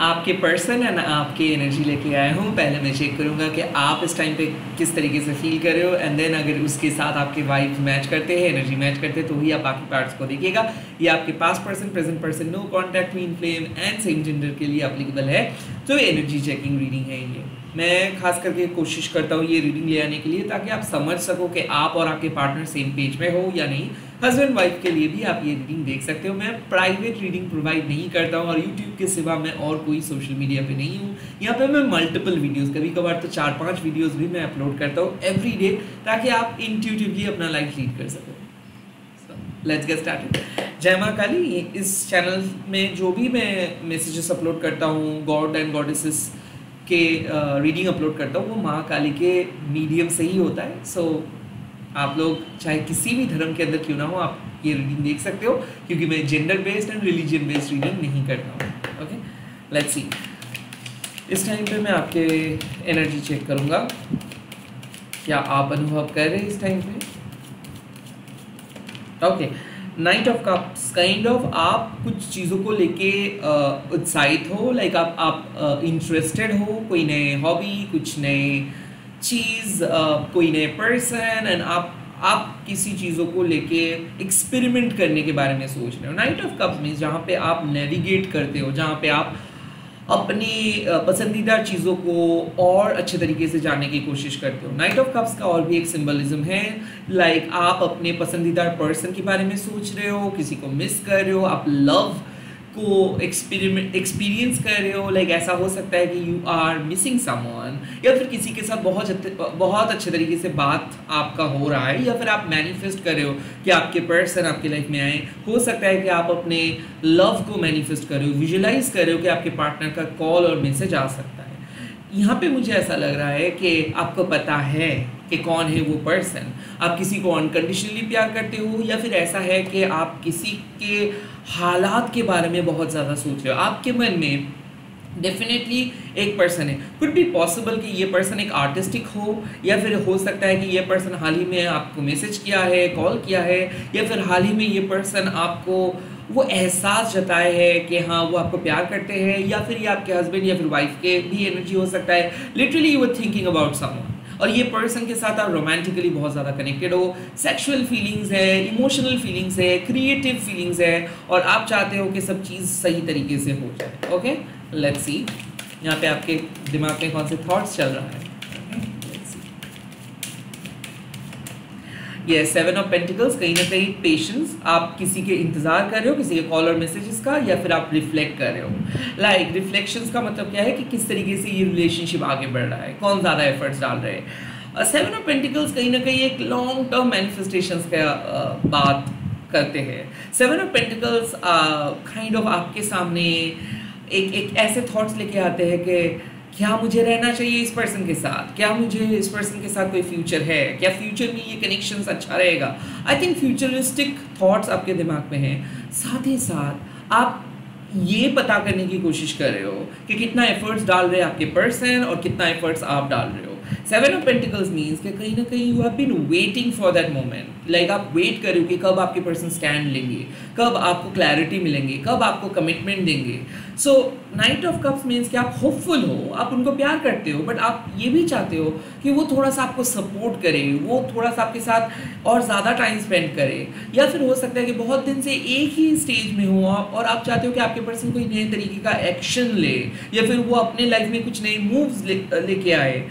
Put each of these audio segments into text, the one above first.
आपके person and आपके energy लेके आया हूँ। पहले मैं चेक करूँगा कि आप इस टाइम पे किस तरीके से फील कर रहे हो, एंड देन अगर उसके साथ आपके वाइब्स मैच करते हैं, एनर्जी मैच करते हैं, तो ही आप बाकी पार्ट्स को देखिएगा। ये आपके past person, present person, no contact, twin flame and same gender के लिए एप्लीकेबल है। तो एनर्जी चेकिंग रीडिंग है ये। मैं खास करके कोशिश करता हूँ ये रीडिंग ले आने के लिए ताकि आप समझ सको कि आप और आपके पार्टनर सेम पेज में हो या नहीं। हस्बैंड वाइफ के लिए भी आप ये रीडिंग देख सकते हो। मैं प्राइवेट रीडिंग प्रोवाइड नहीं करता हूँ और यूट्यूब के सिवा मैं और कोई सोशल मीडिया पे नहीं हूँ। यहाँ पे मैं मल्टीपल वीडियोस, कभी कभार तो 4-5 वीडियोस भी मैं अपलोड करता हूँ एवरी डे, ताकि आप इंट्यूटिवली अपना लाइफ लीड कर सको। Let's get started. जय माँ काली। इस चैनल में जो भी मैं मैसेजेस अपलोड करता हूँ, गॉड एंड गॉडेसेस के रीडिंग अपलोड करता हूँ, वो माँ काली के मीडियम से ही होता है। सो आप लोग चाहे किसी भी धर्म के अंदर क्यों ना हो, आप ये रीडिंग देख सकते हो, क्योंकि मैं gender based and religion based reading नहीं करता हूँ। Okay, let's see. इस टाइम पे मैं आपके एनर्जी चेक करूँगा। क्या आप अनुभव कर रहे हैं इस टाइम पे? Okay, night of cups, kind of आप कुछ चीज़ों को लेके उत्साहित हो, लाइक आप इंटरेस्टेड हो, कोई नए हॉबी, कुछ नए चीज़, कोई नए पर्सन, एंड आप किसी चीज़ों को लेके एक्सपेरिमेंट करने के बारे में सोच रहे हो। नाइट ऑफ कप्स मीन्स जहाँ पे आप नेविगेट करते हो, जहाँ पे आप अपनी पसंदीदा चीज़ों को और अच्छे तरीके से जानने की कोशिश करते हो। नाइट ऑफ कप्स का और भी एक सिंबलिज्म है, लाइक आप अपने पसंदीदा पर्सन के बारे में सोच रहे हो, किसी को मिस कर रहे हो, आप लव को एक्सपीरियंस कर रहे हो। लाइक ऐसा हो सकता है कि यू आर मिसिंग समवन, या फिर किसी के साथ बहुत अच्छे तरीके से बात आपका हो रहा है, या फिर आप मैनिफेस्ट कर रहे हो कि आपके पर्सन आपके लाइफ में आए। हो सकता है कि आप अपने लव को मैनिफेस्ट कर रहे हो, विजुलाइज कर रहे हो कि आपके पार्टनर का कॉल और मैसेज आ सकता है। यहाँ पे मुझे ऐसा लग रहा है कि आपको पता है कि कौन है वो पर्सन। आप किसी को अनकंडीशनली प्यार करते हो, या फिर ऐसा है कि आप किसी के हालात के बारे में बहुत ज़्यादा सोच रहे हो। आपके मन में डेफिनेटली एक पर्सन है। कुड बी पॉसिबल कि ये पर्सन एक आर्टिस्टिक हो, या फिर हो सकता है कि ये पर्सन हाल ही में आपको मैसेज किया है, कॉल किया है, या फिर हाल ही में ये पर्सन आपको वो एहसास जताए है कि हाँ वो आपको प्यार करते हैं, या फिर ये आपके हस्बैंड या फिर वाइफ के भी एनर्जी हो सकता है। Literally you are thinking about someone, और ये पर्सन के साथ आप रोमांटिकली बहुत ज़्यादा कनेक्टेड हो। सेक्सुअल फीलिंग्स है, इमोशनल फीलिंग्स है, क्रिएटिव फीलिंग्स है, और आप चाहते हो कि सब चीज़ सही तरीके से हो जाए। ओके, लेट्स सी यहाँ पे आपके दिमाग में कौन से थॉट्स चल रहा है। ये 7 ऑफ पेंटिकल्स, कहीं ना कहीं पेशेंस, आप किसी के इंतजार कर रहे हो, किसी के कॉल और मैसेजेस का, या फिर आप रिफ्लेक्ट कर रहे हो। लाइक रिफ्लेक्शंस का मतलब क्या है कि किस तरीके से ये रिलेशनशिप आगे बढ़ रहा है, कौन ज़्यादा एफर्ट्स डाल रहे हैं। 7 ऑफ पेंटिकल्स कहीं ना कहीं एक लॉन्ग टर्म मैनिफेस्टेशंस का बात करते हैं। 7 ऑफ पेंटिकल्स काइंड ऑफ आपके सामने एक ऐसे थॉट्स लेके आते हैं कि क्या मुझे रहना चाहिए इस पर्सन के साथ, क्या मुझे इस पर्सन के साथ कोई फ्यूचर है, क्या फ्यूचर में ये कनेक्शंस अच्छा रहेगा। आई थिंक फ्यूचरिस्टिक थॉट्स आपके दिमाग में हैं। साथ ही साथ आप ये पता करने की कोशिश कर रहे हो कि कितना एफर्ट्स डाल रहे हैं आपके पर्सन और कितना एफर्ट्स आप डाल रहे हो। 7 ऑफ पेंटिकल्स मीन्स कि कहीं ना कहीं you have been waiting for that moment. Like आप वेट कर रहे हो कि कब आपके पर्सन स्टैंड लेंगे, कब आपको क्लैरिटी मिलेंगे, कब आपको कमिटमेंट देंगे। सो नाइट ऑफ कप्स मीन्स कि आप होपफुल हो, आप उनको प्यार करते हो, बट आप ये भी चाहते हो कि वो थोड़ा सा आपको सपोर्ट करे, वो थोड़ा सा आपके साथ और ज़्यादा टाइम स्पेंड करे। या फिर हो सकता है कि बहुत दिन से एक ही स्टेज में हो आप, और आप चाहते हो कि आपके पर्सन कोई नए तरीके का एक्शन ले, या फिर वो अपने लाइफ में कुछ नए मूव्स लेके आए।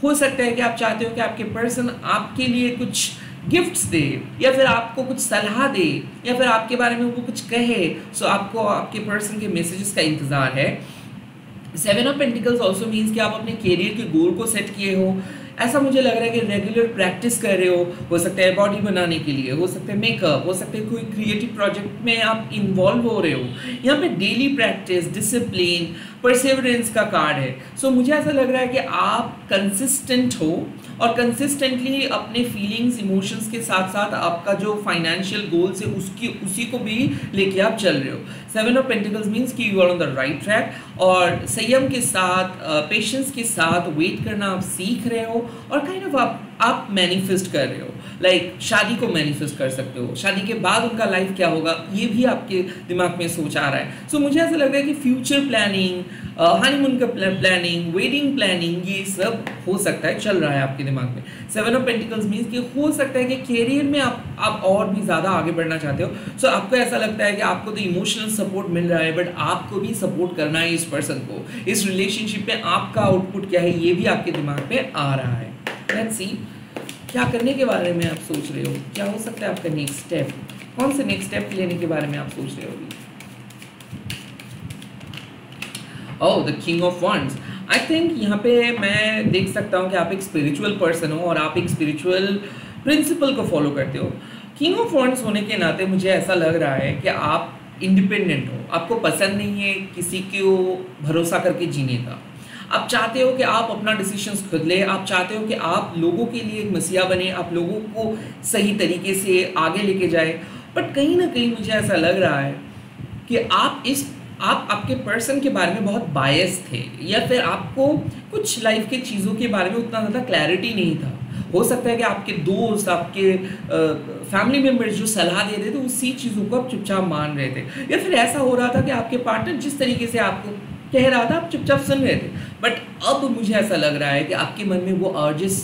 हो सकता है कि आप चाहते हो कि आपके पर्सन आपके लिए कुछ गिफ्ट्स दे, या फिर आपको कुछ सलाह दे, या फिर आपके बारे में वो कुछ कहे। सो आपको आपके पर्सन के मैसेजेस का इंतज़ार है। 7 ऑफ पेंटिकल्स ऑल्सो मीन्स कि आप अपने कैरियर के गोल को सेट किए हो। ऐसा मुझे लग रहा है कि रेगुलर प्रैक्टिस कर रहे हो सकता है बॉडी बनाने के लिए, हो सकता है मेकअप, हो सकता है कोई क्रिएटिव प्रोजेक्ट में आप इन्वॉल्व हो रहे हो। यहाँ पे डेली प्रैक्टिस, डिसिप्लिन, परसेवरेंस का कार्ड है। सो मुझे ऐसा लग रहा है कि आप कंसिस्टेंट हो, और कंसिस्टेंटली अपने फीलिंग्स, इमोशंस के साथ साथ आपका जो फाइनेंशियल गोल्स है उसी को भी लेके आप चल रहे हो। 7 ऑफ पेंटिकल्स मीन्स कि you are on the right track, और संयम के साथ, पेशेंस के साथ वेट करना आप सीख रहे हो, और काइंड ऑफ आप आप मैनिफेस्ट कर रहे हो, लाइक शादी को मैनिफेस्ट कर सकते हो, शादी के बाद उनका लाइफ क्या होगा ये भी आपके दिमाग में सोच आ रहा है। सो मुझे ऐसा लग रहा है कि फ्यूचर प्लानिंग, हनीमून का प्लानिंग, वेडिंग प्लानिंग, ये सब हो सकता है चल रहा है आपके दिमाग में। 7 ऑफ पेंटिकल्स मीन्स कि हो सकता है कि कैरियर में आप और भी ज़्यादा आगे बढ़ना चाहते हो। सो आपको ऐसा लगता है कि आपको तो इमोशनल सपोर्ट मिल रहा है, बट आपको भी सपोर्ट करना है इस पर्सन को। इस रिलेशनशिप में आपका आउटपुट क्या है ये भी आपके दिमाग में आ रहा है। लेट्स सी क्या करने के बारे में आप सोच रहे हो, क्या हो सकता है आपका नेक्स्ट स्टेप, कौन से नेक्स्ट स्टेप लेने के बारे में आप सोच रहे हो अभी। Oh, the king of wands. I think यहाँ पे मैं देख सकता हूँ कि आप एक स्पिरिचुअल पर्सन हो और आप एक स्पिरिचुअल प्रिंसिपल को फॉलो करते हो। किंग ऑफ वंड्स होने के नाते मुझे ऐसा लग रहा है कि आप इंडिपेंडेंट हो, आपको पसंद नहीं है किसी को भरोसा करके जीने का। आप चाहते हो कि आप अपना डिसीजंस खुद ले, आप चाहते हो कि आप लोगों के लिए एक मसीहा बने, आप लोगों को सही तरीके से आगे लेके जाए। बट कहीं ना कहीं मुझे ऐसा लग रहा है कि आप आपके पर्सन के बारे में बहुत बायस थे, या फिर आपको कुछ लाइफ के चीज़ों के बारे में उतना ज़्यादा क्लैरिटी नहीं था। हो सकता है कि आपके दोस्त, आपके फैमिली मेम्बर्स जो सलाह दे रहे थे उसी चीज़ों को आप चुपचाप मान रहे थे, या फिर ऐसा हो रहा था कि आपके पार्टनर जिस तरीके से आपको कह रहा था आप चुपचाप सुन रहे थे। बट अब मुझे ऐसा लग रहा है कि आपके मन में वो अर्जेस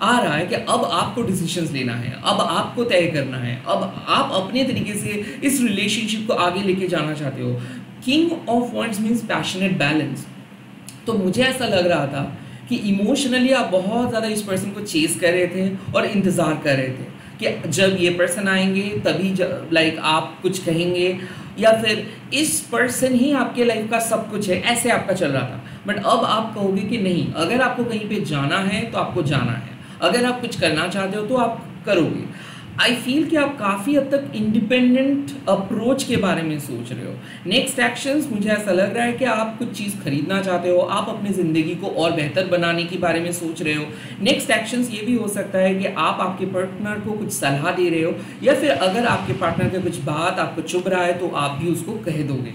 आ रहा है कि अब आपको डिसीजंस लेना है, अब आपको तय करना है, अब आप अपने तरीके से इस रिलेशनशिप को आगे लेके जाना चाहते हो। King of wands means passionate balance. तो मुझे ऐसा लग रहा था कि इमोशनली आप बहुत ज़्यादा इस पर्सन को चेस कर रहे थे और इंतज़ार कर रहे थे कि जब ये पर्सन आएंगे तभी लाइक आप कुछ कहेंगे, या फिर इस पर्सन ही आपके लाइफ का सब कुछ है, ऐसे आपका चल रहा था। बट अब आप कहोगे कि नहीं, अगर आपको कहीं पे जाना है तो आपको जाना है, अगर आप कुछ करना चाहते हो तो आप करोगे। आई फील कि आप काफ़ी हद तक इंडिपेंडेंट अप्रोच के बारे में सोच रहे हो। नेक्स्ट एक्शंस मुझे ऐसा लग रहा है कि आप कुछ चीज़ खरीदना चाहते हो, आप अपनी ज़िंदगी को और बेहतर बनाने के बारे में सोच रहे हो। नेक्स्ट एक्शंस ये भी हो सकता है कि आप आपके पार्टनर को कुछ सलाह दे रहे हो, या फिर अगर आपके पार्टनर का कुछ बात आपको चुभ रहा है तो आप भी उसको कह दोगे।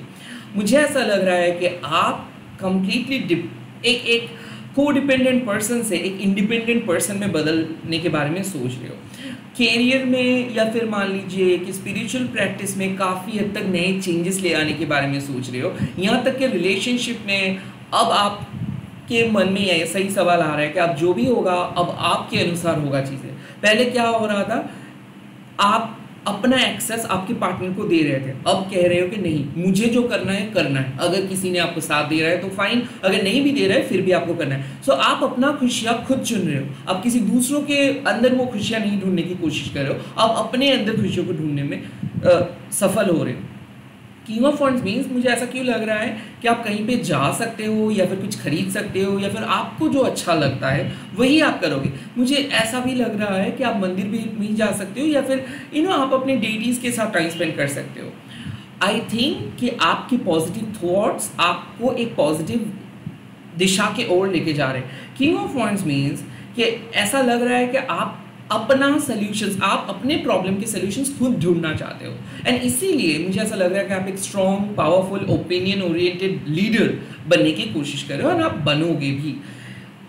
मुझे ऐसा लग रहा है कि आप कंप्लीटली एक को डिपेंडेंट पर्सन से एक इंडिपेंडेंट पर्सन में बदलने के बारे में सोच रहे हो। कैरियर में, या फिर मान लीजिए कि स्पिरिचुअल प्रैक्टिस में काफ़ी हद तक नए चेंजेस ले आने के बारे में सोच रहे हो। यहाँ तक कि रिलेशनशिप में अब आपके मन में ऐसा ही सवाल आ रहा है कि अब जो भी होगा अब आपके अनुसार होगा चीज़ें। पहले क्या हो रहा था, आप अपना एक्सेस आपके पार्टनर को दे रहे थे, अब कह रहे हो कि नहीं, मुझे जो करना है करना है। अगर किसी ने आपको साथ दे रहा है तो फाइन, अगर नहीं भी दे रहा है फिर भी आपको करना है। सो आप अपना खुशियाँ खुद चुन रहे हो, आप किसी दूसरों के अंदर वो खुशियाँ नहीं ढूंढने की कोशिश कर रहे हो, आप अपने अंदर खुशियों को ढूंढने में सफल हो रहे हो। किंग ऑफ वंड्स मीन्स मुझे ऐसा क्यों लग रहा है कि आप कहीं पे जा सकते हो, या फिर कुछ खरीद सकते हो, या फिर आपको जो अच्छा लगता है वही आप करोगे। मुझे ऐसा भी लग रहा है कि आप मंदिर भी जा सकते हो, या फिर आप अपने डेटीज़ के साथ टाइम स्पेंड कर सकते हो। आई थिंक कि आपकी पॉजिटिव थॉट्स आपको एक पॉजिटिव दिशा के ओर लेके जा रहे हैं। किंग ऑफ वंड्स मीन्स कि ऐसा लग रहा है कि आप अपना सॉल्यूशंस, आप अपने प्रॉब्लम के सॉल्यूशंस खुद ढूंढना चाहते हो। एंड इसीलिए मुझे ऐसा लग रहा है कि आप एक strong, powerful, opinion oriented leader बनने की कोशिश कर रहे हो, और आप बनोगे भी।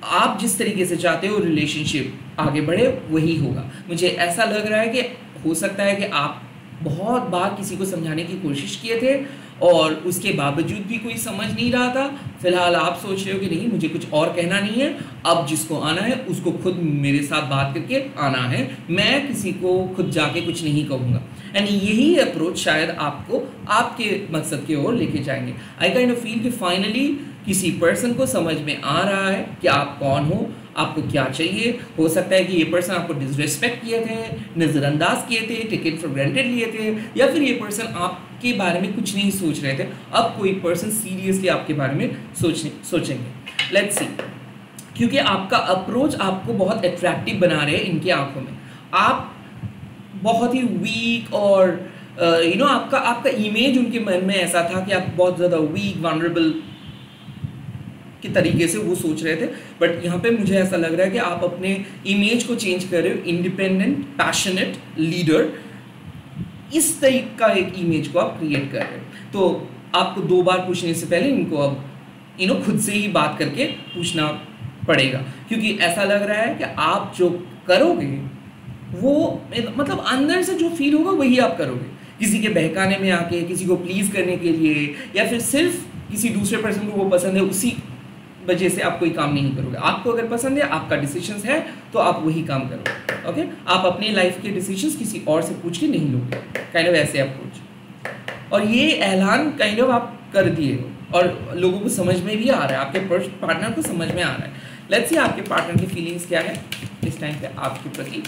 आप जिस तरीके से चाहते हो रिलेशनशिप आगे बढ़े वही होगा। मुझे ऐसा लग रहा है कि हो सकता है कि आप बहुत बार किसी को समझाने की कोशिश किए थे और उसके बावजूद भी कोई समझ नहीं रहा था। फिलहाल आप सोच रहे हो कि नहीं, मुझे कुछ और कहना नहीं है, अब जिसको आना है उसको खुद मेरे साथ बात करके आना है, मैं किसी को खुद जाके कुछ नहीं कहूँगा। एंड यही अप्रोच शायद आपको आपके मकसद की ओर लेके जाएंगे। आई काइंड ऑफ फील कि फाइनली किसी पर्सन को समझ में आ रहा है कि आप कौन हो, आपको क्या चाहिए। हो सकता है कि ये पर्सन आपको डिसरिस्पेक्ट किए थे, नज़रअंदाज किए थे, टेकन फॉर ग्रांटेड लिए थे, या फिर ये पर्सन आपके बारे में कुछ नहीं सोच रहे थे। अब कोई पर्सन सीरियसली आपके बारे में सोचेंगे। लेट्स सी, क्योंकि आपका अप्रोच आपको बहुत अट्रैक्टिव बना रहे हैं इनकी आंखों में। आप बहुत ही वीक और आपका इमेज उनके मन में ऐसा था कि आप बहुत ज़्यादा वीक, वनरेबल के तरीके से वो सोच रहे थे। बट यहाँ पे मुझे ऐसा लग रहा है कि आप अपने इमेज को चेंज कर रहे हो, इंडिपेंडेंट, पैशनेट लीडर, इस तरीके का एक इमेज को आप क्रिएट कर रहे हो। तो आपको 2 बार पूछने से पहले इनको अब खुद से ही बात करके पूछना पड़ेगा, क्योंकि ऐसा लग रहा है कि आप जो करोगे वो मतलब अंदर से जो फील होगा वही आप करोगे, किसी के बहकाने में आके, किसी को प्लीज़ करने के लिए, या फिर सिर्फ किसी दूसरे पर्सन को वो पसंद है उसी वजह से आप कोई काम नहीं करोगे। आपको अगर पसंद है, आपका डिसीजंस है, तो आप वही काम करोगे। ओके, आप अपने लाइफ के डिसीजंस किसी और से पूछ के नहीं लोगे, काइंड ऑफ ऐसे अप्रोच। और ये ऐलान काइंड ऑफ आप कर दिए हो और लोगों को समझ में भी आ रहा है, आपके पार्टनर को समझ में आ रहा है। लेट्स सी आपके पार्टनर की फीलिंग्स क्या है इस टाइम पे आपके प्रति।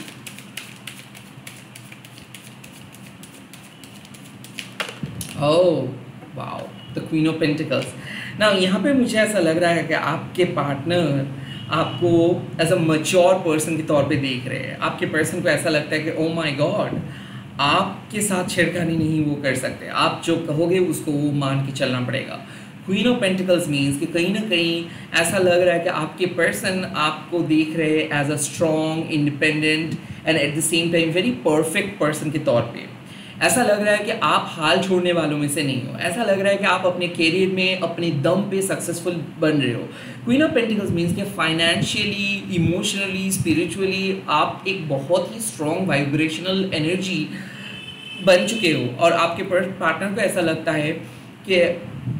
Oh wow, the queen of pentacles. ना यहाँ पे मुझे ऐसा लग रहा है कि आपके पार्टनर आपको एज अ मैच्योर पर्सन के तौर पे देख रहे हैं। आपके पर्सन को ऐसा लगता है कि ओ माय गॉड, आपके साथ छेड़खानी नहीं वो कर सकते, आप जो कहोगे उसको वो मान के चलना पड़ेगा। क्वीन ऑफ पेंटिकल्स मीन्स कि कहीं ना कहीं ऐसा लग रहा है कि आपके पर्सन आपको देख रहे हैं as a strong, independent and at the same time very perfect person के तौर पे। ऐसा लग रहा है कि आप हाल छोड़ने वालों में से नहीं हो। ऐसा लग रहा है कि आप अपने कैरियर में अपने दम पे सक्सेसफुल बन रहे हो। क्वीन ऑफ पेंटिकल्स मीन्स कि फाइनेंशियली, इमोशनली, स्पिरिचुअली आप एक बहुत ही स्ट्रॉन्ग वाइब्रेशनल एनर्जी बन चुके हो और आपके पार्टनर को ऐसा लगता है कि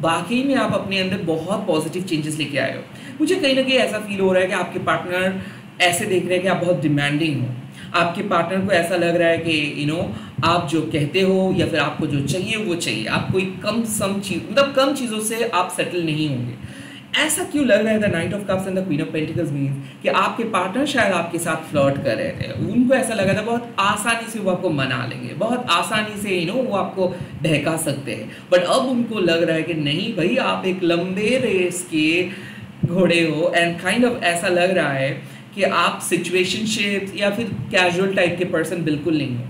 वाकई में आप अपने अंदर बहुत पॉजिटिव चेंजेस लेके आए हो। मुझे कहीं ना कहीं ऐसा फील हो रहा है कि आपके पार्टनर ऐसे देख रहे हैं कि आप बहुत डिमांडिंग हो। आपके पार्टनर को ऐसा लग रहा है कि आप जो कहते हो या फिर आपको जो चाहिए वो चाहिए, आप कोई कम चीज़ों से आप सेटल नहीं होंगे। ऐसा क्यों लग रहा है the night of cups and the queen of pentacles means कि आपके पार्टनर शायद आपके साथ फ्लर्ट कर रहे थे। उनको ऐसा लगा था बहुत आसानी से वो आपको मना लेंगे, बहुत आसानी से वो आपको बहका सकते हैं, बट अब उनको लग रहा है कि नहीं भाई, आप एक लंबे रेस के घोड़े हो एंड काइंड ऑफ ऐसा लग रहा है कि आप सिचुएशनशिप या फिर कैजुअल टाइप के पर्सन बिल्कुल नहीं हो।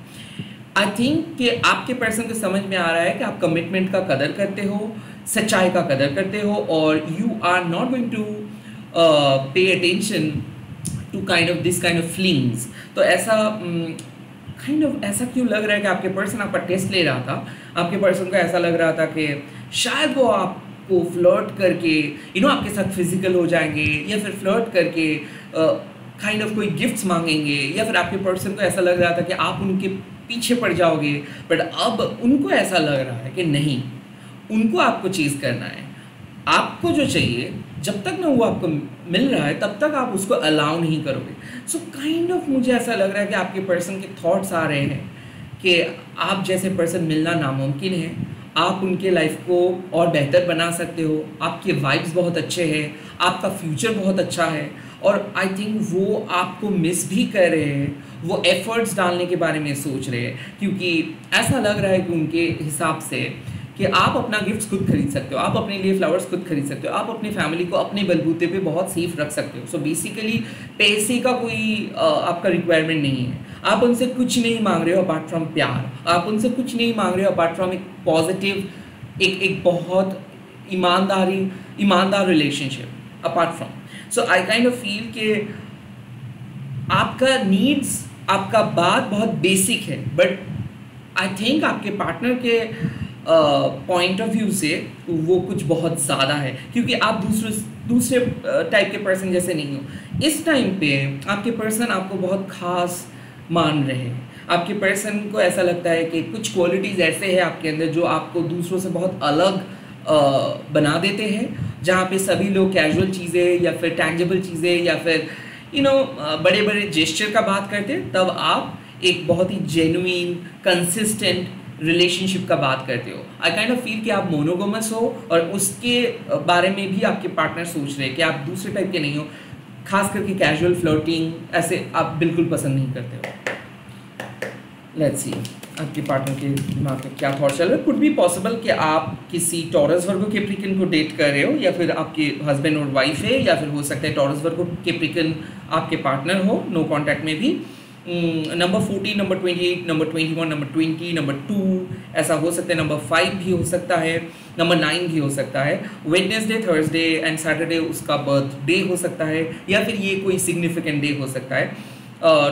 आई थिंक कि आपके पर्सन को समझ में आ रहा है कि आप कमिटमेंट का कदर करते हो, सच्चाई का कदर करते हो और you are not going to pay attention to kind of this kind of feelings. तो ऐसा ऐसा क्यों लग रहा है कि आपके पर्सन आपका टेस्ट ले रहा था। आपके पर्सन को ऐसा लग रहा था कि शायद वो आपको फ्लर्ट करके आपके साथ फिजिकल हो जाएंगे या फिर फ्लर्ट करके काइंड ऑफ कोई गिफ्ट्स मांगेंगे, या फिर आपके पर्सन को ऐसा लग रहा था कि आप उनके पीछे पड़ जाओगे। बट अब उनको ऐसा लग रहा है कि नहीं, उनको आपको चीज़ करना है। आपको जो चाहिए जब तक ना वो आपको मिल रहा है तब तक आप उसको अलाउ नहीं करोगे। सो काइंड ऑफ मुझे ऐसा लग रहा है कि आपके पर्सन के थॉट्स आ रहे हैं कि आप जैसे पर्सन मिलना नामुमकिन है, आप उनके लाइफ को और बेहतर बना सकते हो, आपके वाइब्स बहुत अच्छे हैं, आपका फ्यूचर बहुत अच्छा है और आई थिंक वो आपको मिस भी कर रहे हैं। वो एफर्ट्स डालने के बारे में सोच रहे हैं क्योंकि ऐसा लग रहा है कि उनके हिसाब से कि आप अपना गिफ्ट्स खुद खरीद सकते हो, आप अपने लिए फ्लावर्स खुद खरीद सकते हो, आप अपनी फैमिली को अपने बलबूते पे बहुत सेफ रख सकते हो। सो बेसिकली पैसे का कोई आपका रिक्वायरमेंट नहीं है। आप उनसे कुछ नहीं मांग रहे हो अपार्ट फ्रॉम प्यार, आप उनसे कुछ नहीं मांग रहे हो अपार्ट फ्रॉम एक पॉजिटिव, एक बहुत ईमानदार relationship apart from. So I kind of feel कि आपका नीड्स, आपका बात बहुत बेसिक है, बट आई थिंक आपके पार्टनर के पॉइंट ऑफ व्यू से वो कुछ बहुत ज़्यादा है क्योंकि आप दूसरे टाइप के पर्सन जैसे नहीं हो। इस टाइम पे आपके पर्सन आपको बहुत खास मान रहे हैं। आपके पर्सन को ऐसा लगता है कि कुछ क्वालिटीज़ ऐसे हैं आपके अंदर जो आपको दूसरों से बहुत अलग बना देते हैं, जहाँ पे सभी लोग कैजुअल चीज़ें या फिर टैंजिबल चीज़ें या फिर बड़े बड़े जेस्चर का बात करते हैं, तब आप एक बहुत ही जेन्युइन कंसिस्टेंट रिलेशनशिप का बात करते हो। आई काइंड ऑफ फील कि आप मोनोगमस हो और उसके बारे में भी आपके पार्टनर सोच रहे हैं कि आप दूसरे टाइप के नहीं हो, खास करके कैजुअल फ्लर्टिंग ऐसे आप बिल्कुल पसंद नहीं करते हो। लेट्स सी आपके पार्टनर के दिमाग में क्या थॉट चल रहा है। कुड बी पॉसिबल कि आप किसी टॉरस वर्गो कैप्रिकन को डेट कर रहे हो या फिर आपके हस्बैंड और वाइफ है, या फिर हो सकता है टॉरस वर्गो कैप्रिकन आपके पार्टनर हो नो कॉन्टैक्ट में भी। Number 14, number 28, number 21, number 20, number 2 ऐसा हो सकता है, नंबर 5 भी हो सकता है, नंबर 9 भी हो सकता है। वेडनेसडे, थर्सडे एंड सैटरडे उसका बर्थडे हो सकता है, या फिर ये कोई सिग्निफिकेंट डे हो सकता है।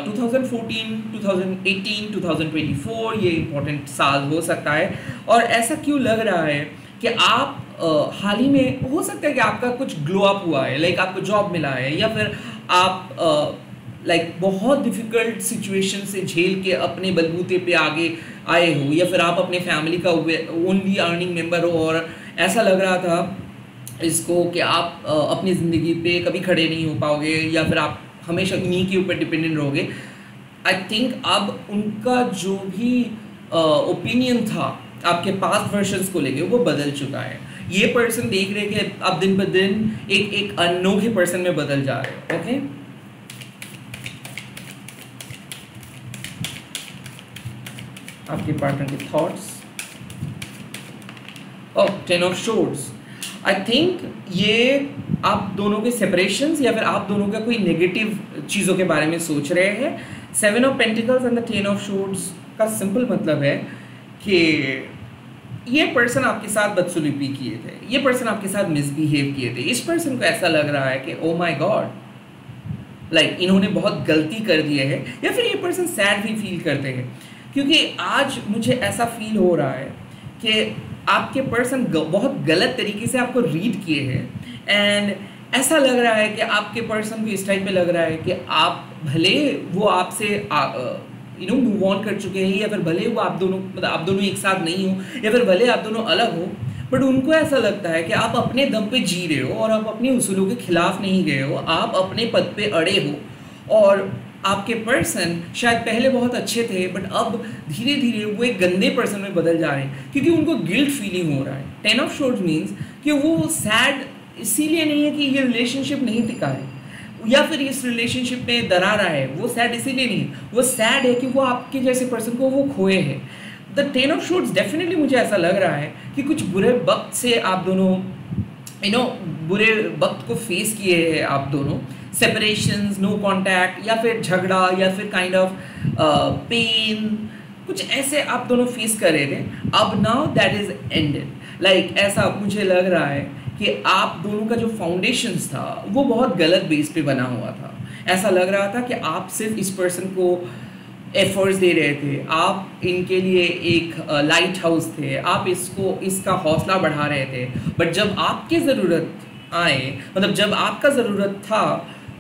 2014, 2018, 2024 ये इम्पोर्टेंट साल हो सकता है। और ऐसा क्यों लग रहा है कि आप हाल ही में हो सकता है कि आपका कुछ ग्लो अप हुआ है, लाइक आपको जॉब मिला है, या फिर आप लाइक बहुत डिफ़िकल्ट सिचुएशन से झेल के अपने बलबूते पे आगे आए हो, या फिर आप अपने फैमिली का ओनली अर्निंग मेंबर हो और ऐसा लग रहा था इसको कि आप अपनी ज़िंदगी पे कभी खड़े नहीं हो पाओगे, या फिर आप हमेशा उन्हीं के ऊपर डिपेंडेंट रहोगे। आई थिंक अब उनका जो भी ओपिनियन था आपके पास्ट वर्जन्स को लेके वो बदल चुका है। ये पर्सन देख रहे कि आप दिन ब दिन एक अनोखे पर्सन में बदल जा रहे हो। ओके, आपके पार्टनर के thoughts. Oh, 10 of swords. I think ये आप दोनों के सेपरेशंस या फिर आप दोनों का कोई नेगेटिव चीज़ों के बारे में सोच रहे हैं। 7 of pentacles and the 10 of swords का सिंपल मतलब है कि ये पर्सन आपके साथ बदसलूकी किए थे, ये पर्सन आपके साथ मिसबिहेव किए थे। इस पर्सन को ऐसा लग रहा है कि ओ माय गॉड, लाइक इन्होंने बहुत गलती कर दी है, या फिर ये पर्सन सैड भी फील करते हैं, क्योंकि आज मुझे ऐसा फील हो रहा है कि आपके पर्सन बहुत गलत तरीके से आपको रीड किए हैं। एंड ऐसा लग रहा है कि आपके पर्सन को इस टाइम पे लग रहा है कि आप भले वो आपसे मूव ऑन कर चुके हैं, या फिर भले वो आप दोनों एक साथ नहीं हो, या फिर भले आप दोनों अलग हो, बट उनको ऐसा लगता है कि आप अपने दम पे जी रहे हो और आप अपने उसूलों के खिलाफ नहीं गए हो, आप अपने पद पे अड़े हो। और आपके पर्सन शायद पहले बहुत अच्छे थे, बट अब धीरे धीरे वो एक गंदे पर्सन में बदल जा रहे हैं, क्योंकि उनको गिल्ट फीलिंग हो रहा है। 10 ऑफ शोर्ड्स मीन्स कि वो सैड इसीलिए नहीं है कि ये रिलेशनशिप नहीं टिका है, या फिर इस रिलेशनशिप में दरार आया है, वो सैड इसीलिए नहीं, वो सैड है कि वो आपके जैसे पर्सन को वो खोए हैं। द 10 ऑफ शोर्ड्स डेफिनेटली मुझे ऐसा लग रहा है कि कुछ बुरे वक्त से आप दोनों बुरे वक्त को फेस किए हैं आप दोनों, सेपरेशंस, नो कांटेक्ट, या फिर झगड़ा, या फिर काइंड ऑफ पेन, कुछ ऐसे आप दोनों फेस कर रहे थे। अब now that is ended, like ऐसा मुझे लग रहा है कि आप दोनों का जो फाउंडेशंस था वो बहुत गलत बेस पे बना हुआ था। ऐसा लग रहा था कि आप सिर्फ इस पर्सन को एफर्ट्स दे रहे थे, आप इनके लिए एक लाइट हाउस थे, आप इसका हौसला बढ़ा रहे थे, बट जब आपकी ज़रूरत आए, मतलब जब आपका ज़रूरत था,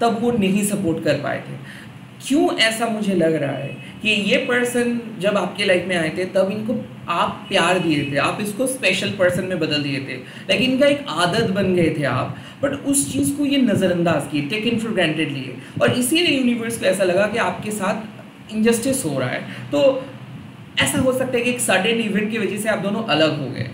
तब वो नहीं सपोर्ट कर पाए थे। क्यों ऐसा मुझे लग रहा है कि ये पर्सन जब आपके लाइफ में आए थे तब इनको आप प्यार दिए थे, आप इसको स्पेशल पर्सन में बदल दिए थे, लेकिन इनका एक आदत बन गए थे आप, बट उस चीज़ को ये नज़रअंदाज किए, टेकन फॉर ग्रांटेड लिए, और इसीलिए यूनिवर्स को ऐसा लगा कि आपके साथ इनजस्टिस हो रहा है। तो ऐसा हो सकता है कि एक सडन इवेंट की वजह से आप दोनों अलग हो गए,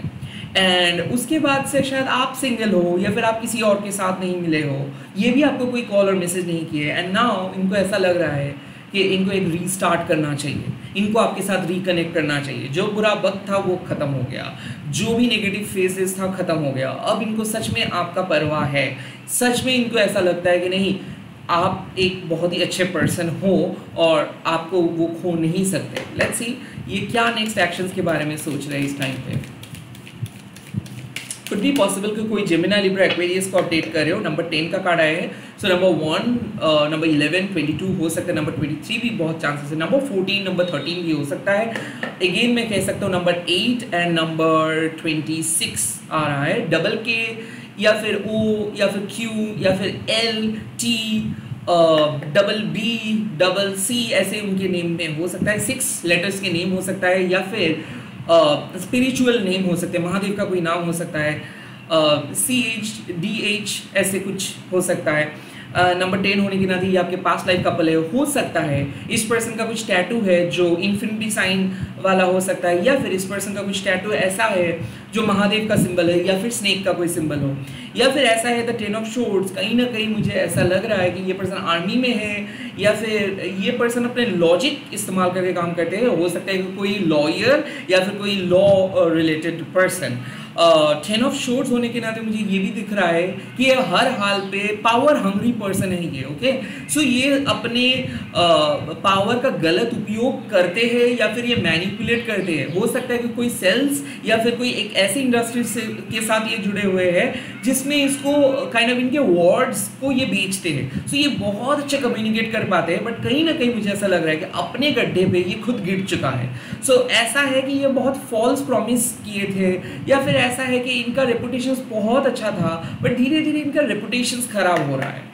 एंड उसके बाद से शायद आप सिंगल हो, या फिर आप किसी और के साथ नहीं मिले हो, ये भी आपको कोई कॉल और मैसेज नहीं किए, एंड नाउ इनको ऐसा लग रहा है कि इनको एक रीस्टार्ट करना चाहिए, इनको आपके साथ रिकनेक्ट करना चाहिए। जो बुरा वक्त था वो ख़त्म हो गया, जो भी नेगेटिव फेजेस था ख़त्म हो गया, अब इनको सच में आपका परवाह है, सच में इनको ऐसा लगता है कि नहीं, आप एक बहुत ही अच्छे पर्सन हो और आपको वो खो नहीं सकते। लेट्स सी ये क्या नेक्स्ट एक्शंस के बारे में सोच रहे हैं इस टाइम पे। कुड बी पॉसिबल कि कोई जेमिनी, लिब्रा, एक्वेरियस को अपडेट कर रहे हो। नंबर 10 का कार्ड आया है, सो नंबर 1, नंबर 11, 22 हो सकता है, नंबर 23 भी बहुत चांसेस है, नंबर 14, नंबर 13 भी हो सकता है। अगेन मैं कह सकता हूँ नंबर 8 एंड नंबर 26 आ रहा है, डबल के या फिर O या फिर Q या फिर L, T, double B, double C, ऐसे उनके नेम में हो सकता है। 6 लेटर्स के नेम हो सकता है, या फिर स्पिरिचुअल नेम हो सकते हैं, महादेव का कोई नाम हो सकता है, CH, DH ऐसे कुछ हो सकता है। नंबर 10 होने की नाते ये आपके पास्ट लाइफ कपल है, हो सकता है इस पर्सन का कुछ टैटू है जो इन्फिनिटी साइन वाला हो सकता है, या फिर इस पर्सन का कुछ टैटू ऐसा है जो महादेव का सिंबल है, या फिर स्नेक का कोई सिंबल हो, या फिर ऐसा है द 10 ऑफ शोर्ड्स। कहीं ना कहीं मुझे ऐसा लग रहा है कि ये पर्सन आर्मी में है, या फिर ये पर्सन अपने लॉजिक इस्तेमाल करके काम करते हैं, हो सकता है कि कोई लॉयर या फिर कोई लॉ रिलेटेड पर्सन। 10 ऑफ शोर्ड्स होने के नाते मुझे ये भी दिख रहा है कि ये हर हाल पे पावर हंग्री पर्सन है ये, ओके। सो ये अपने पावर का गलत उपयोग करते हैं, या फिर ये मैनिपुलेट करते हैं। हो सकता है कि कोई सेल्स या फिर कोई एक ऐसी इंडस्ट्री से के साथ ये जुड़े हुए हैं जिसमें इसको काइंड ऑफ इनके वर्ड्स को ये बेचते हैं। सो ये बहुत अच्छा कम्युनिकेट कर पाते हैं, बट कहीं ना कहीं मुझे ऐसा लग रहा है कि अपने गड्ढे पे ये खुद गिर चुका है। सो ऐसा है कि ये बहुत फॉल्स प्रॉमिस किए थे, या फिर ऐसा है कि इनका रेपुटेशन बहुत अच्छा था बट धीरे धीरे इनका रेपुटेशन खराब हो रहा है।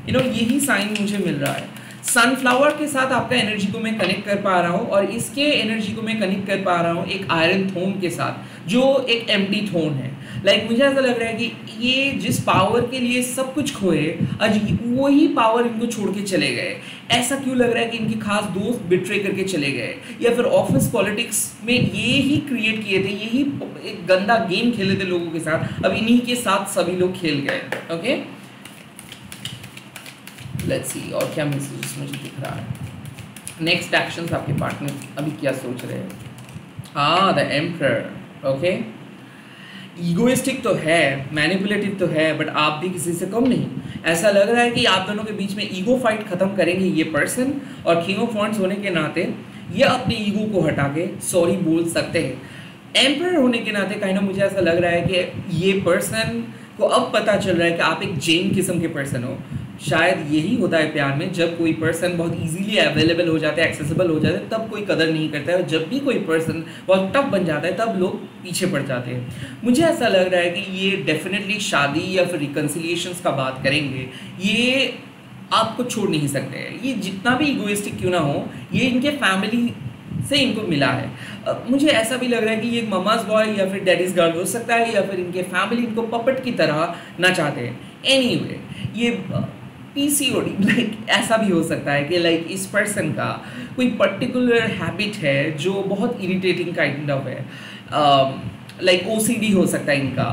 यही साइन मुझे मिल रहा है। सनफ्लावर के साथ आपका एनर्जी को मैं कनेक्ट कर पा रहा हूँ और इसके एनर्जी को मैं कनेक्ट कर पा रहा हूँ एक आयरन थ्रोन के साथ जो एक एम्प्टी थ्रोन है। मुझे ऐसा लग रहा है कि ये जिस पावर के लिए सब कुछ खोए आज वही पावर इनको छोड़ के चले गए। ऐसा क्यों लग रहा है कि इनके खास दोस्त बिट्रे करके चले गए या फिर ऑफिस पॉलिटिक्स में ये ही क्रिएट किए थे, यही एक गंदा गेम खेले थे लोगों के साथ, अब इन्हीं के साथ सभी लोग खेल गए। ओके, लेट्स सी और क्या मैसेजेस मुझे दिख रहा है। नेक्स्ट एक्शंस आपके पार्टनर अभी क्या सोच रहे हैं। हाँ, द एम्परर। ओके, ईगोइस्टिक तो है, मैनिपुलेटिव तो है, बट आप भी किसी से कम नहीं। ऐसा लग रहा है कि आप दोनों के बीच में ईगो फाइट खत्म करेंगे ये पर्सन, और किंग ऑफ वांड्स होने के नाते ये अपने ईगो को हटा के सॉरी बोल सकते हैं। एम्परर होने के नाते काइंड ऑफ मुझे ऐसा लग रहा है कि ये पर्सन को अब पता चल रहा है कि आप एक जेन किस्म के पर्सन हो। शायद यही होता है प्यार में, जब कोई पर्सन बहुत इजीली अवेलेबल हो जाता है, एक्सेसिबल हो जाता है, तब कोई कदर नहीं करता है, और जब भी कोई पर्सन बहुत टफ बन जाता है तब लोग पीछे पड़ जाते हैं। मुझे ऐसा लग रहा है कि ये डेफिनेटली शादी या फिर रिकन्सिलिएशंस का बात करेंगे। ये आपको छोड़ नहीं सकते हैं, ये जितना भी इगोइस्टिक क्यों ना हो, ये इनके फैमिली से इनको मिला है। मुझे ऐसा भी लग रहा है कि ये ममाज बॉय या फिर डैडीज गर्ल हो सकता है, या फिर इनके फैमिली इनको पपट की तरह ना चाहते हैं। एनीवे, ये PCOD ऐसा भी हो सकता है कि इस पर्सन का कोई पर्टिकुलर हैबिट है जो बहुत इरिटेटिंग काइंड ऑफ है। OCD हो सकता है इनका।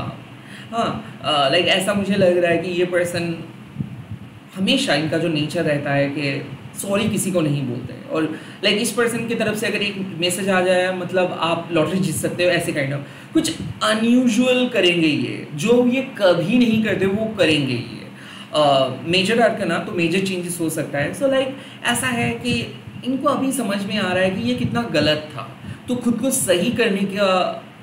हाँ, ऐसा मुझे लग रहा है कि ये पर्सन हमेशा, इनका जो नेचर रहता है कि सॉरी किसी को नहीं बोलते, और इस पर्सन की तरफ से अगर एक मैसेज आ जाए मतलब आप लॉटरी जीत सकते हो, ऐसे काइंड ऑफ कुछ अनयूजुअल करेंगे ये, जो ये कभी नहीं करते वो करेंगे ये। मेजर आर्कना तो मेजर चेंजेस हो सकता है। सो ऐसा है कि इनको अभी समझ में आ रहा है कि ये कितना गलत था, तो खुद को सही करने का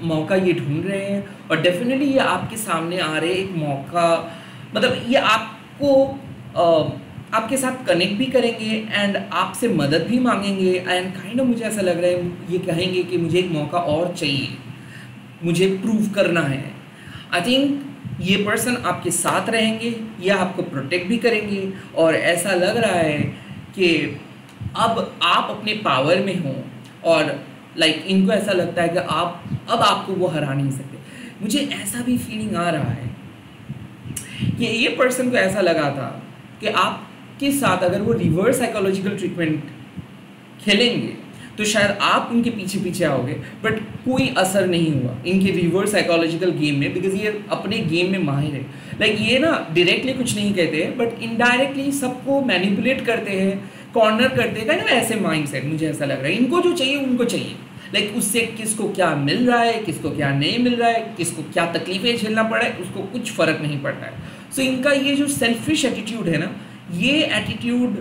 मौका ये ढूंढ रहे हैं, और डेफिनेटली ये आपके सामने आ रहे एक मौका, मतलब ये आपको आपके साथ कनेक्ट भी करेंगे एंड आपसे मदद भी मांगेंगे, एंड काइंड ऑफ मुझे ऐसा लग रहा है ये कहेंगे कि मुझे एक मौका और चाहिए, मुझे प्रूव करना है। आई थिंक ये पर्सन आपके साथ रहेंगे, ये आपको प्रोटेक्ट भी करेंगे, और ऐसा लग रहा है कि अब आप अपने पावर में हो, और इनको ऐसा लगता है कि अब आपको वो हरा नहीं सकते। मुझे ऐसा भी फीलिंग आ रहा है कि ये पर्सन को ऐसा लगा था कि आपके साथ अगर वो रिवर्स साइकोलॉजिकल ट्रीटमेंट खेलेंगे तो शायद आप उनके पीछे पीछे आओगे, बट कोई असर नहीं हुआ इनके रिवर्स साइकोलॉजिकल गेम में, बिकॉज ये अपने गेम में माहिर है। ये ना डायरेक्टली कुछ नहीं कहते हैं, बट इनडायरेक्टली सबको मैनिपुलेट करते हैं, कॉर्नर करते हैं, ना ऐसे माइंड सेट। मुझे ऐसा लग रहा है इनको जो चाहिए उनको चाहिए, उससे किसको क्या मिल रहा है, किसको क्या नहीं मिल रहा है, किसको क्या तकलीफें झेलना पड़ा है, उसको कुछ फ़र्क नहीं पड़ता है। सो इनका ये जो सेल्फिश एटीट्यूड है ना, ये एटीट्यूड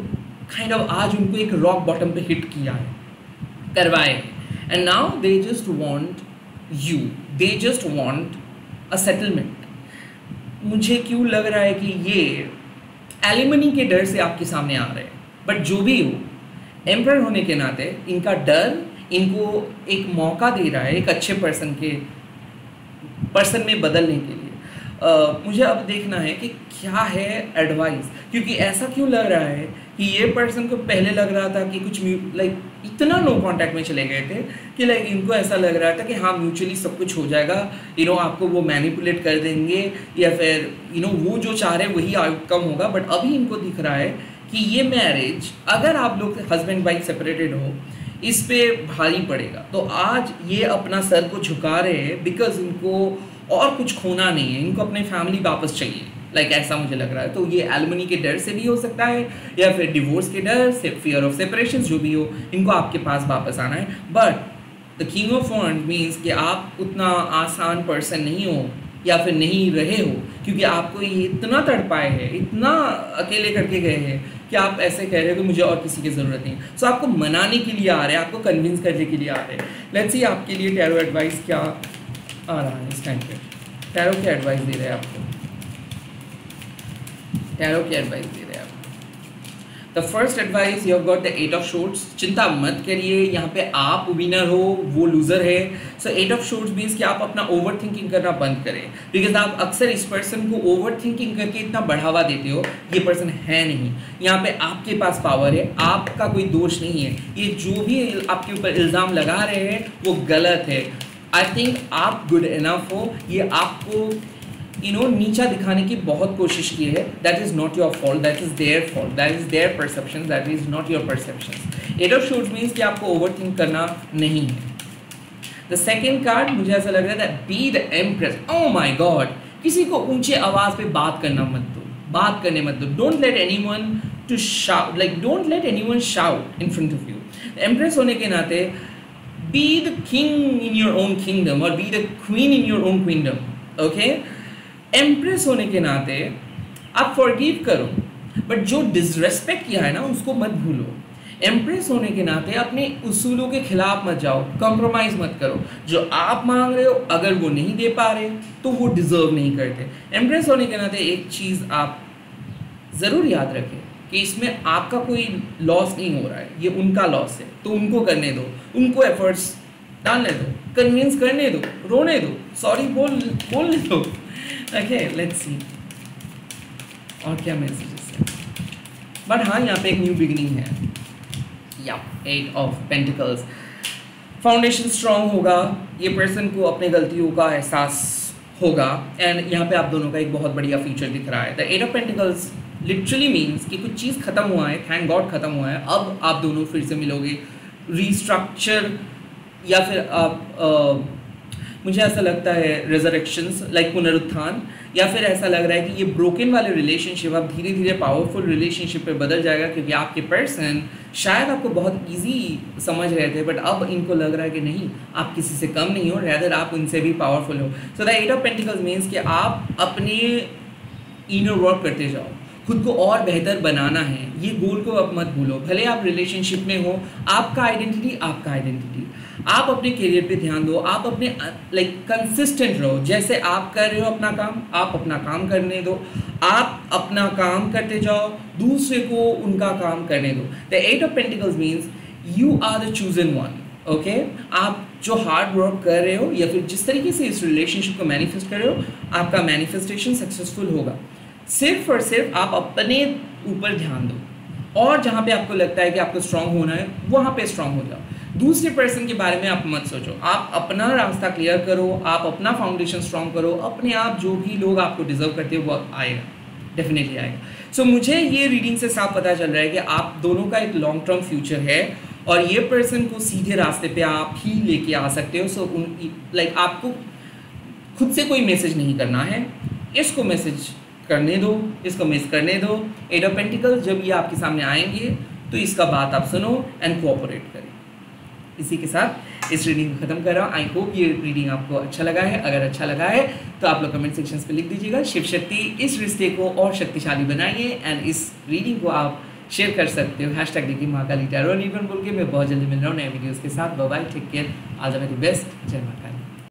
काइंड ऑफ आज उनको एक रॉक बॉटम पे हिट किया है, करवाए, and now they just want you, they just want a settlement. मुझे क्यों लग रहा है कि ये एलिमनी के डर से आपके सामने आ रहे हैं, बट जो भी हो, एम्परर होने के नाते इनका डर इनको एक मौका दे रहा है एक अच्छे पर्सन में बदलने के लिए। मुझे अब देखना है कि क्या है एडवाइस, क्योंकि ऐसा क्यों लग रहा है कि ये पर्सन को पहले लग रहा था कि कुछ इतना नो कांटेक्ट में चले गए थे कि इनको ऐसा लग रहा था कि हाँ म्यूचुअली सब कुछ हो जाएगा, आपको वो मैनिपुलेट कर देंगे, या फिर वो जो चाह रहे हैं वही आउटकम होगा। बट अभी इनको दिख रहा है कि ये मैरिज, अगर आप लोग हस्बैंड वाइफ सेपरेटेड हो, इस पे भारी पड़ेगा। तो आज ये अपना सर को झुका रहे हैं, बिकॉज इनको और कुछ खोना नहीं है, इनको अपने फैमिली वापस चाहिए, ऐसा मुझे लग रहा है। तो ये एलिमनी के डर से भी हो सकता है, या फिर डिवोर्स के डर से, फियर ऑफ सेपरेशन, जो भी हो, इनको आपके पास वापस आना है। But the king of wands means कि आप उतना आसान पर्सन नहीं हो, या फिर नहीं रहे हो, क्योंकि आपको ये इतना तड़पाए है, इतना अकेले करके गए हैं कि आप ऐसे कह रहे हो कि मुझे और किसी की ज़रूरत नहीं। सो आपको मनाने के लिए आ रहे हैं, आपको कन्विंस करने के लिए आ रहे हैं। लेट्स सी आपके लिए टैरो एडवाइस क्या आ रहा है इस टाइम पे। टैरो क्या एडवाइस दे रहे हैं आपको, टैरो क्या एडवाइस दे रहे हैं आपको। The first advice, you have got the 8 of shorts. चिंता मत करिए, यहाँ पे आप विनर हो, वो लूजर है। सो 8 ऑफ शॉर्ट्स मीन्स कि आप अपना ओवर थिंकिंग करना बंद करें, बिकॉज आप अक्सर इस पर्सन को ओवर थिंकिंग करके इतना बढ़ावा देते हो। ये पर्सन है नहीं, यहाँ पे आपके पास पावर है, आपका कोई दोष नहीं है। ये जो भी आपके ऊपर इल्ज़ाम लगा रहे हैं वो गलत है। आई थिंक आप गुड इनफ हो, ये आपको नीचा दिखाने की बहुत कोशिश की है। That is not your fault, that is their fault, that is their perception, that is not your perception. 8 of shorts means कि आपको ओवर थिंक करना नहीं है। द सेकेंड कार्ड मुझे ऐसा लग रहा है, be the empress. Oh my God, किसी को ऊंचे आवाज़ पे बात करना मत दो, बात करने मत दो। Don't let anyone to shout, like don't let anyone shout in front of you. Empress होने के नाते be the king in your own kingdom और be the queen in your own queendom. Okay, empress होने के नाते आप forgive करो, but जो डिसरेस्पेक्ट किया है ना उसको मत भूलो। एम्प्रेस होने के नाते अपने उसूलों के खिलाफ मत जाओ, कॉम्प्रोमाइज़ मत करो। जो आप मांग रहे हो अगर वो नहीं दे पा रहे तो वो डिज़र्व नहीं करते। एम्प्रेस होने के नाते एक चीज़ आप ज़रूर याद रखें कि इसमें आपका कोई लॉस नहीं हो रहा है, ये उनका लॉस है, तो उनको करने दो, उनको एफर्ट्स डालने दो, कन्विंस करने दो, रोने दो, सॉरी बोलने दो। ओके, लेट्स सी और क्या मैसेजेस है। बट हाँ, यहाँ पे एक न्यू बिगिनिंग है। या 8 ऑफ पेंटिकल्स, फाउंडेशन स्ट्रांग होगा, ये पर्सन को अपने गलतियों का एहसास होगा, एंड यहाँ पे आप दोनों का एक बहुत बढ़िया फ्यूचर दिख रहा है। The 8 of pentacles literally means कि कुछ चीज़ खत्म हुआ है, थैंक गॉड खत्म हुआ है, अब आप दोनों फिर से मिलोगे। रीस्ट्रक्चर या फिर आप मुझे ऐसा लगता है रिजरेक्शंस, लाइक पुनरुत्थान, या फिर ऐसा लग रहा है कि ये ब्रोकन वाले रिलेशनशिप अब धीरे धीरे पावरफुल रिलेशनशिप पे बदल जाएगा, क्योंकि आपके पर्सन शायद आपको बहुत इजी समझ रहे थे, बट अब इनको लग रहा है कि नहीं, आप किसी से कम नहीं हो, रैदर आप उनसे भी पावरफुल हो। So the 8 of pentacles means कि आप अपने इनर वर्क करते जाओ, खुद को और बेहतर बनाना है, ये गोल को अब मत भूलो। भले आप रिलेशनशिप में हो, आपका आइडेंटिटी आपका आइडेंटिटी, आप अपने करियर पे ध्यान दो, आप अपने लाइक कंसिस्टेंट रहो। जैसे आप कर रहे हो अपना काम, आप अपना काम करने दो, आप अपना काम करते जाओ, दूसरे को उनका काम करने दो। The 8 of pentacles means you are the chosen one. Okay, आप जो हार्ड वर्क कर रहे हो या फिर जिस तरीके से इस रिलेशनशिप को मैनिफेस्ट कर रहे हो, आपका मैनिफेस्टेशन सक्सेसफुल होगा। सिर्फ और सिर्फ आप अपने ऊपर ध्यान दो, और जहाँ पे आपको लगता है कि आपको स्ट्रांग होना है वहाँ पे स्ट्रांग हो जाओ। दूसरे पर्सन के बारे में आप मत सोचो, आप अपना रास्ता क्लियर करो, आप अपना फाउंडेशन स्ट्रांग करो, अपने आप जो भी लोग आपको डिजर्व करते हो वो आएगा, डेफिनेटली आएगा। सो मुझे ये रीडिंग से साफ पता चल रहा है कि आप दोनों का एक लॉन्ग टर्म फ्यूचर है, और ये पर्सन को सीधे रास्ते पे आप ही लेके आ सकते हो। सो लाइक आपको खुद से कोई मैसेज नहीं करना है, इसको मैसेज करने दो, इसको मिस करने दो। 8 ऑफ पेंटिकल्स जब ये आपके सामने आएंगे तो इसका बात आप सुनो एंड कोऑपरेट करें। इसी के साथ इस रीडिंग को खत्म कर रहा हूँ। आई होप ये रीडिंग आपको अच्छा लगा है। अगर अच्छा लगा है तो आप लोग कमेंट सेक्शन पे लिख दीजिएगा। शिव शक्ति इस रिश्ते को और शक्तिशाली बनाइए, एंड इस रीडिंग को आप शेयर कर सकते हो #DK महाकाली टैरो बोल के। मैं बहुत जल्दी मिल रहा हूँ नए वीडियोज़ के साथ। Bye bye, take care, all the very best, जय महाकाली।